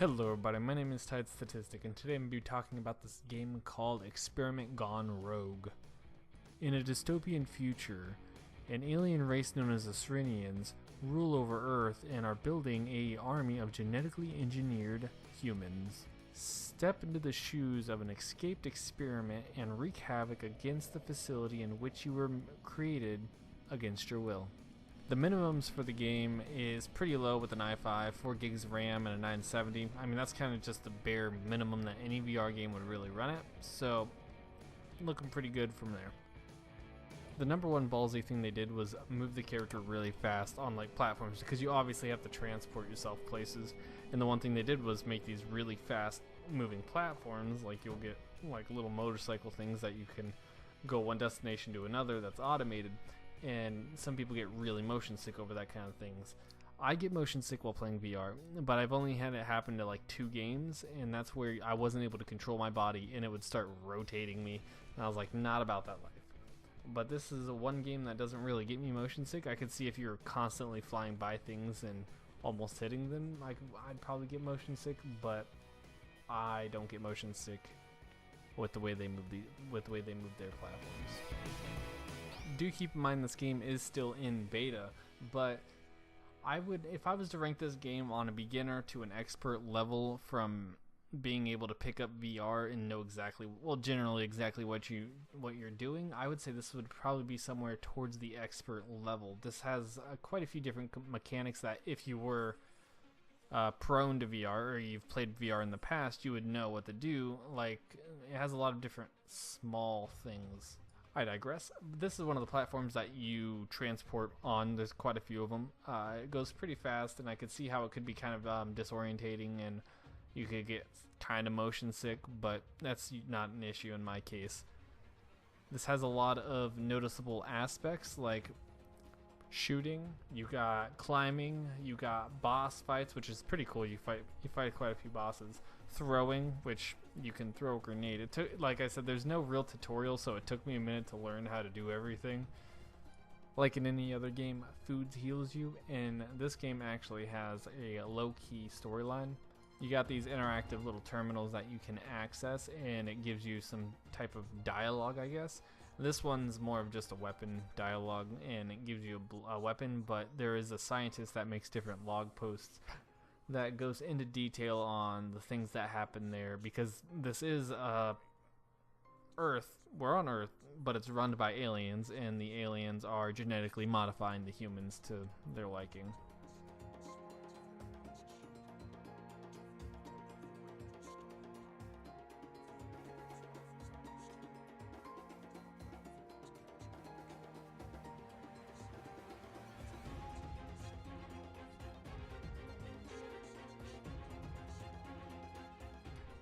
Hello everybody, my name is Tide Statistic, and today I'm going to be talking about this game called Experiment Gone Rogue. In a dystopian future, an alien race known as the Serenians rule over Earth and are building an army of genetically engineered humans. Step into the shoes of an escaped experiment and wreak havoc against the facility in which you were created against your will. The minimums for the game is pretty low with an i5, 4 gigs of RAM, and a 970. I mean, that's kind of just the bare minimum that any VR game would really run at, so looking pretty good from there. The number one ballsy thing they did was move the character really fast on like platforms, because you obviously have to transport yourself places, and the one thing they did was make these really fast moving platforms. Like you'll get like little motorcycle things that you can go one destination to another that's automated. And some people get really motion sick over that kind of things. I get motion sick while playing VR, but I've only had it happen to like 2 games, and that's where I wasn't able to control my body and it would start rotating me, and I was like, not about that life. But this is a one game that doesn't really get me motion sick. I could see if you're constantly flying by things and almost hitting them, I'd probably get motion sick, but I don't get motion sick with the way they move their platforms. Do keep in mind this game is still in beta, but if I was to rank this game on a beginner to an expert level, from being able to pick up VR and know generally exactly what you're doing, I would say this would probably be somewhere towards the expert level. This has quite a few different mechanics that if you were prone to VR or you've played VR in the past, you would know what to do. Like, it has a lot of different small things. I digress. This is one of the platforms that you transport on. There's quite a few of them. It goes pretty fast, and I could see how it could be kind of disorientating, and you could get kind of motion sick, but that's not an issue in my case. This has a lot of noticeable aspects, like shooting, you got climbing, you got boss fights, which is pretty cool. You fight quite a few bosses. Throwing, which you can throw a grenade. It took, like I said, there's no real tutorial, so it took me a minute to learn how to do everything. Like in any other game, food heals you, and this game actually has a low-key storyline. You got these interactive little terminals that you can access, and it gives you some type of dialogue, I guess. This one's more of just a weapon dialogue, and it gives you a weapon, but there is a scientist that makes different log posts that goes into detail on the things that happen there, because this is Earth. We're on Earth, but it's run by aliens, and the aliens are genetically modifying the humans to their liking.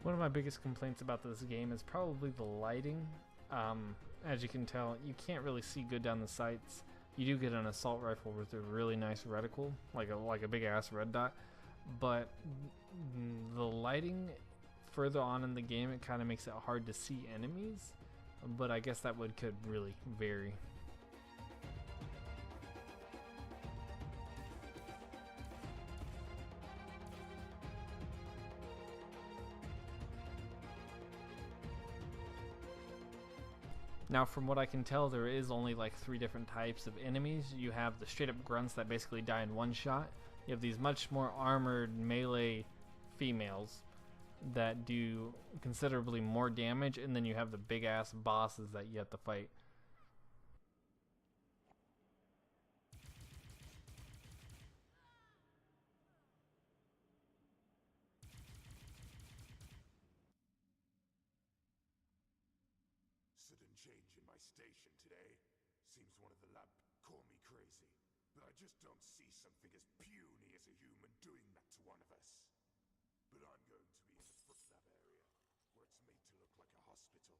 One of my biggest complaints about this game is probably the lighting. As you can tell, you can't really see good down the sights. You do get an assault rifle with a really nice reticle, like a big ass red dot, but the lighting further on in the game, it kind of makes it hard to see enemies, but I guess that could really vary. Now, from what I can tell, there is only like 3 different types of enemies. You have the straight up grunts that basically die in one shot. You have these much more armored melee females that do considerably more damage, and then you have the big ass bosses that you have to fight. Sudden change in my station today. Seems one of the lab call me crazy, but I just don't see something as puny as a human doing that to one of us. But I'm going to be in the foot lab area, where it's made to look like a hospital.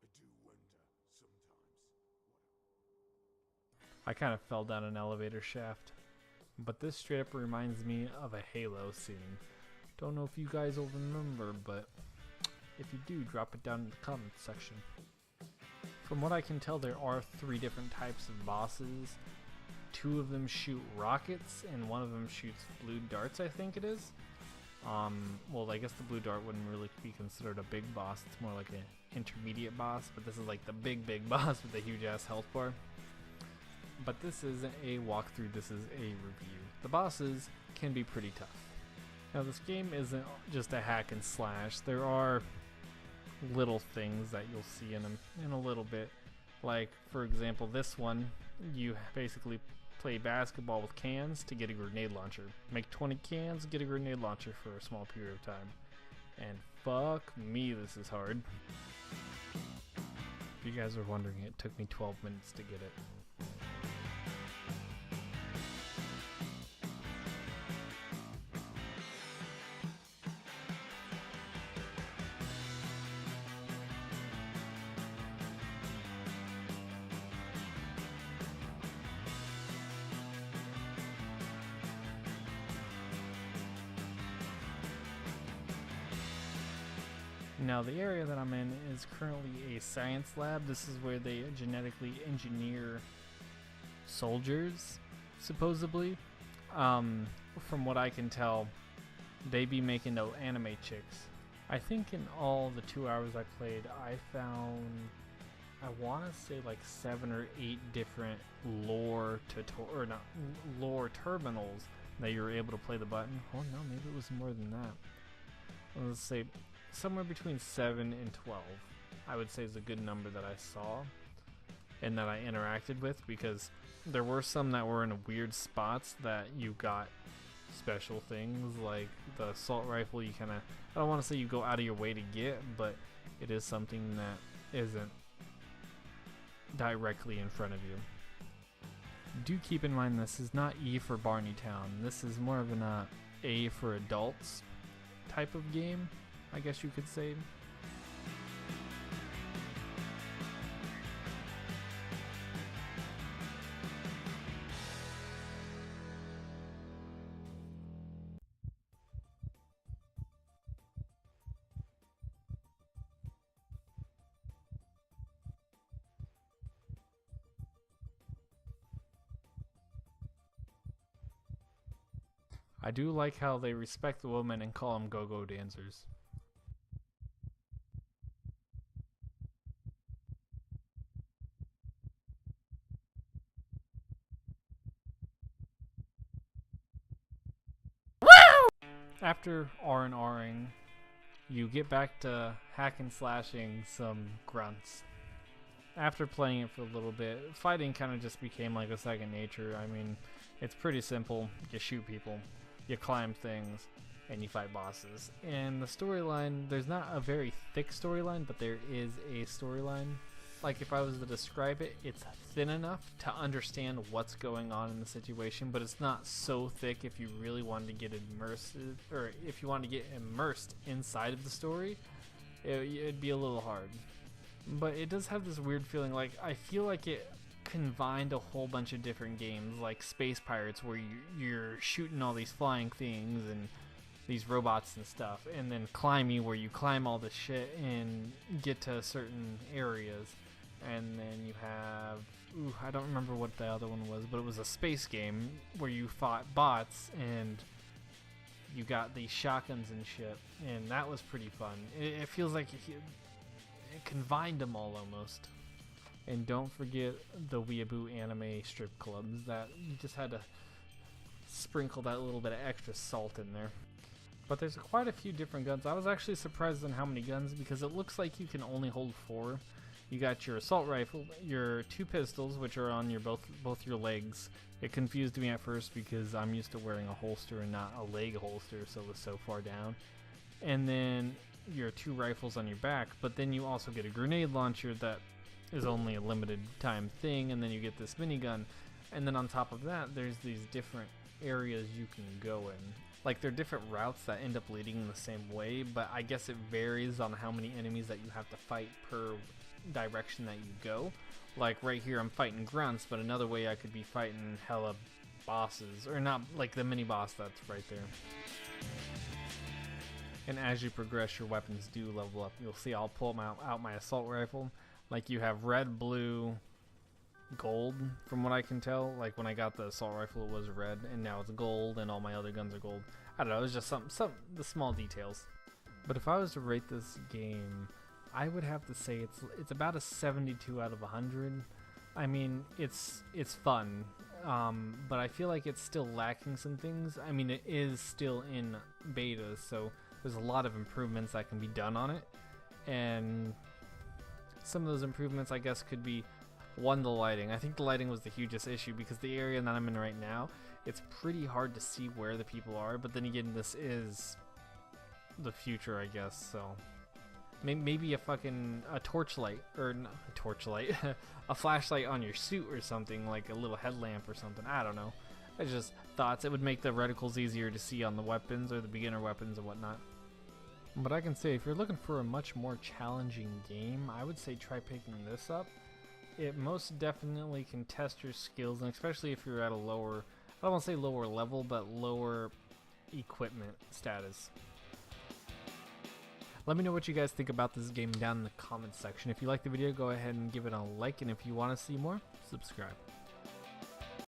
I do wonder sometimes I kind of fell down an elevator shaft, but this straight up reminds me of a Halo scene. Don't know if you guys will remember, but if you do, drop it down in the comments section. From what I can tell, there are 3 different types of bosses. 2 of them shoot rockets, and one of them shoots blue darts, I think it is. Well, I guess the blue dart wouldn't really be considered a big boss. It's more like an intermediate boss, but this is like the big boss with a huge ass health bar. But this isn't a walkthrough, this is a review. The bosses can be pretty tough. Now this game isn't just a hack and slash. There are little things that you'll see in them in a little bit. Like, for example, this one, you basically play basketball with cans to get a grenade launcher. Make 20 cans, get a grenade launcher for a small period of time. And fuck me, this is hard. If you guys are wondering, it took me 12 minutes to get it. Now the area that I'm in is currently a science lab. This is where they genetically engineer soldiers, supposedly. From what I can tell, they be making no anime chicks. I think in all the 2 hours I played, I found, I want to say like 7 or 8 different lore terminals that you were able to play the button. Oh no, maybe it was more than that. Let's say somewhere between 7 and 12, I would say, is a good number that I saw and that I interacted with, because there were some that were in weird spots that you got special things, like the assault rifle. You kind of, I don't want to say you go out of your way to get, but it is something that isn't directly in front of you. Do keep in mind this is not E for Barney Town. This is more of an A for adults type of game, I guess you could say. I do like how they respect the women and call them go-go dancers. After R&Ring, you get back to hack and slashing some grunts. After playing it for a little bit, fighting kind of just became like a second nature. I mean, it's pretty simple. You shoot people, you climb things, and you fight bosses. And the storyline, there's not a very thick storyline, but there is a storyline. Like, if I was to describe it, it's thin enough to understand what's going on in the situation, but it's not so thick if you really wanted to get immersive, or if you wanted to get immersed inside of the story, it'd be a little hard. But it does have this weird feeling, like, I feel like it combined a whole bunch of different games, like Space Pirates, where you're shooting all these flying things and these robots and stuff, and then Climby, where you climb all this shit and get to certain areas. And then you have, I don't remember what the other one was, but it was a space game where you fought bots and you got these shotguns and shit, and that was pretty fun. It feels like it combined them all almost. And don't forget the Weeaboo anime strip clubs, that you just had to sprinkle that little bit of extra salt in there. But there's quite a few different guns. I was actually surprised on how many guns, because it looks like you can only hold 4. You got your assault rifle, your 2 pistols, which are on your both your legs. It confused me at first because I'm used to wearing a holster and not a leg holster, so it was so far down. And then your 2 rifles on your back, but then you also get a grenade launcher that is only a limited time thing, and then you get this minigun. And then on top of that, there's these different areas you can go in. Like, there are different routes that end up leading in the same way, but I guess it varies on how many enemies that you have to fight per direction that you go. Like right here I'm fighting grunts, but another way I could be fighting hella bosses, or not, like the mini boss that's right there. And as you progress, your weapons do level up. You'll see I'll pull out my assault rifle. Like, you have red, blue, gold, from what I can tell. Like, when I got the assault rifle it was red, and now it's gold, and all my other guns are gold. I don't know, it was just some the small details. But if I was to rate this game, I would have to say it's about a 72 out of 100. I mean, it's fun, but I feel like it's still lacking some things. I mean, it is still in beta, so there's a lot of improvements that can be done on it, and some of those improvements, I guess, could be one, the lighting. I think the lighting was the hugest issue because the area that I'm in right now, it's pretty hard to see where the people are, but then again, this is the future, I guess, so maybe a torchlight, or not a torchlight, a flashlight on your suit or something, like a little headlamp or something. I don't know. I just thoughts. It would make the reticles easier to see on the weapons or the beginner weapons and whatnot. But I can say if you're looking for a much more challenging game, I would say try picking this up. It most definitely can test your skills, and especially if you're at a lower, I don't want to say lower level, but lower equipment status. Let me know what you guys think about this game down in the comments section. If you like the video, go ahead and give it a like, and if you want to see more, subscribe.